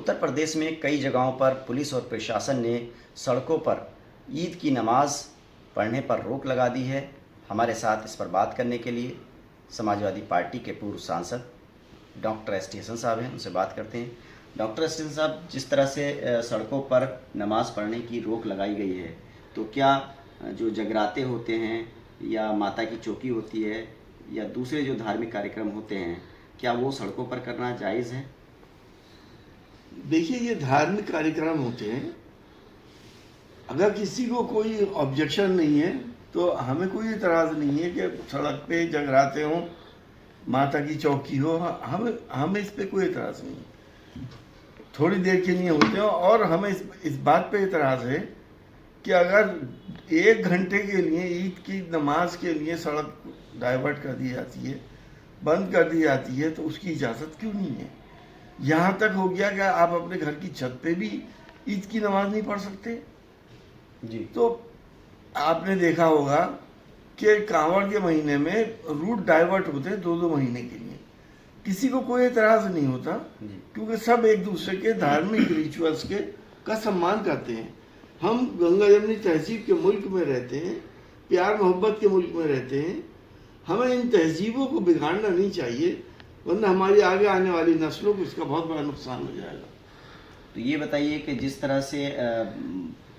उत्तर प्रदेश में कई जगहों पर पुलिस और प्रशासन ने सड़कों पर ईद की नमाज पढ़ने पर रोक लगा दी है। हमारे साथ इस पर बात करने के लिए समाजवादी पार्टी के पूर्व सांसद डॉक्टर एस टी हसन साहब हैं, उनसे बात करते हैं। डॉक्टर एस टी हसन साहब, जिस तरह से सड़कों पर नमाज पढ़ने की रोक लगाई गई है, तो क्या जो जगराते होते हैं या माता की चौकी होती है या दूसरे जो धार्मिक कार्यक्रम होते हैं, क्या वो सड़कों पर करना जायज़ है? देखिए, ये धार्मिक कार्यक्रम होते हैं। अगर किसी को कोई ऑब्जेक्शन नहीं है तो हमें कोई इतराज़ नहीं है कि सड़क पे जगराते हों, माता की चौकी हो। हमें इस पे कोई इतराज़ नहीं है। थोड़ी देर के लिए होते हैं और हमें इस बात पे इतराज़ है कि अगर 1 घंटे के लिए ईद की नमाज के लिए सड़क डाइवर्ट कर दी जाती है, बंद कर दी जाती है, तो उसकी इजाज़त क्यों नहीं है? यहाँ तक हो गया कि आप अपने घर की छत पे भी ईद की नमाज नहीं पढ़ सकते जी। तो आपने देखा होगा कि कांवड़ के महीने में रूट डाइवर्ट होते हैं 2-2 महीने के लिए। किसी को कोई एतराज़ नहीं होता क्योंकि सब एक दूसरे के धार्मिक रिचुअल्स का सम्मान करते हैं। हम गंगा जमनी तहजीब के मुल्क में रहते हैं, प्यार मोहब्बत के मुल्क में रहते हैं। हमें इन तहजीबों को बिगाड़ना नहीं चाहिए, वरना हमारी आगे आने वाली नस्लों को इसका बहुत बड़ा नुकसान हो जाएगा। तो ये बताइए कि जिस तरह से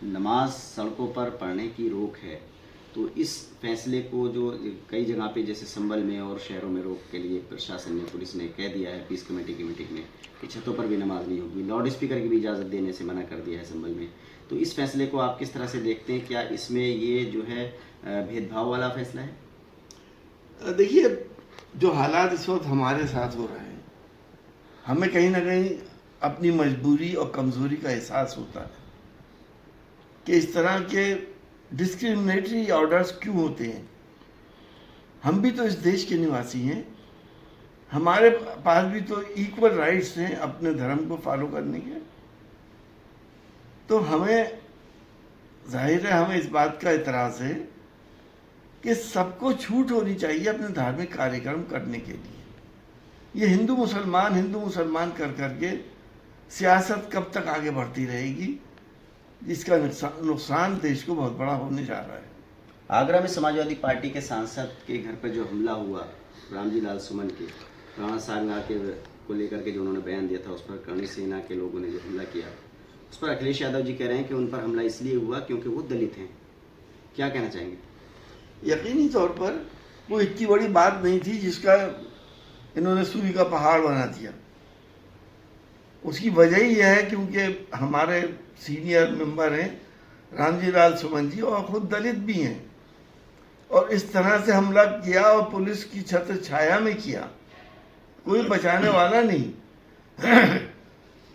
नमाज सड़कों पर पढ़ने की रोक है, तो इस फैसले को जो कई जगह पे जैसे संभल में और शहरों में रोक के लिए प्रशासन ने, पुलिस ने कह दिया है पीस कमेटी की मीटिंग में कि छतों पर भी नमाज नहीं होगी, लाउड स्पीकर की भी इजाज़त देने से मना कर दिया है संभल में। तो इस फैसले को आप किस तरह से देखते हैं? क्या इसमें ये जो है भेदभाव वाला फैसला है? देखिए, जो हालात इस वक्त हमारे साथ हो रहे हैं, हमें कहीं ना कहीं अपनी मजबूरी और कमज़ोरी का एहसास होता है कि इस तरह के डिस्क्रिमिनेटरी ऑर्डर्स क्यों होते हैं। हम भी तो इस देश के निवासी हैं, हमारे पास भी तो इक्वल राइट्स हैं अपने धर्म को फॉलो करने के। तो हमें जाहिर है, हमें इस बात का एतराज़ है कि सबको छूट होनी चाहिए अपने धार्मिक कार्यक्रम करने के लिए। ये हिंदू मुसलमान कर करके सियासत कब तक आगे बढ़ती रहेगी, जिसका नुकसान देश को बहुत बड़ा होने जा रहा है। आगरा में समाजवादी पार्टी के सांसद के घर पर जो हमला हुआ रामजी लाल सुमन के, राणा सारंग के को लेकर के जो उन्होंने बयान दिया था, उस पर करणी सेना के लोगों ने जो हमला किया, उस पर अखिलेश यादव जी कह रहे हैं कि उन पर हमला इसलिए हुआ क्योंकि वो दलित हैं। क्या कहना चाहेंगे? यकीनी तौर पर वो इतनी बड़ी बात नहीं थी जिसका इन्होंने सुई का पहाड़ बना दिया। उसकी वजह ही यह है क्योंकि हमारे सीनियर मेंबर हैं रामजी लाल सुमन जी, और खुद दलित भी हैं, और इस तरह से हमला किया और पुलिस की छत्र छाया में किया, कोई बचाने वाला नहीं।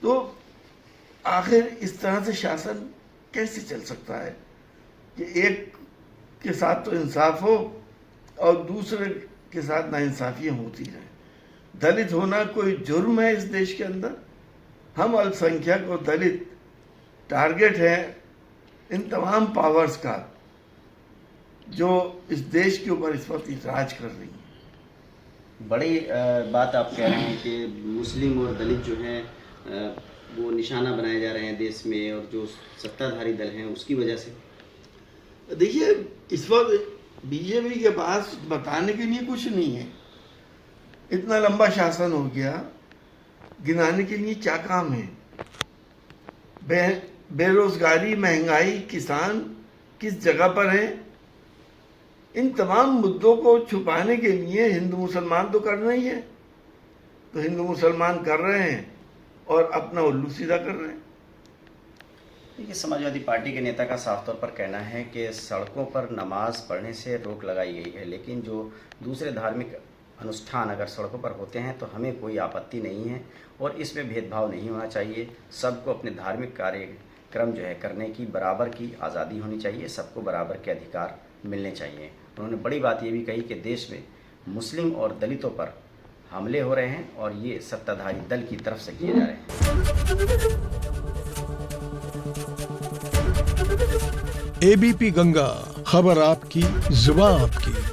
तो आखिर इस तरह से शासन कैसे चल सकता है कि एक के साथ तो इंसाफ हो और दूसरे के साथ नाइंसाफियाँ होती रहें। दलित होना कोई जुर्म है इस देश के अंदर? हम अल्पसंख्यक और दलित टारगेट हैं इन तमाम पावर्स का जो इस देश के ऊपर इस वक्त राज कर रही हैं। बड़ी बात आप कह रहे हैं कि मुस्लिम और दलित जो हैं वो निशाना बनाए जा रहे हैं देश में, और जो सत्ताधारी दल हैं उसकी वजह से। देखिए, इस वक्त बीजेपी के पास बताने के लिए कुछ नहीं है। इतना लंबा शासन हो गया, गिनाने के लिए क्या काम है? बेरोजगारी, महंगाई, किसान किस जगह पर है? इन तमाम मुद्दों को छुपाने के लिए हिंदू मुसलमान तो करना ही है, तो हिंदू मुसलमान कर रहे हैं और अपना उल्लू सीधा कर रहे हैं। देखिए, समाजवादी पार्टी के नेता का साफ तौर पर कहना है कि सड़कों पर नमाज पढ़ने से रोक लगाई गई है, लेकिन जो दूसरे धार्मिक अनुष्ठान अगर सड़कों पर होते हैं तो हमें कोई आपत्ति नहीं है और इसमें भेदभाव नहीं होना चाहिए। सबको अपने धार्मिक कार्यक्रम जो है करने की बराबर की आज़ादी होनी चाहिए, सबको बराबर के अधिकार मिलने चाहिए। उन्होंने बड़ी बात ये भी कही कि देश में मुस्लिम और दलितों पर हमले हो रहे हैं और ये सत्ताधारी दल की तरफ से किए जा रहे हैं। एबीपी गंगा, खबर आपकी, जुबान आपकी।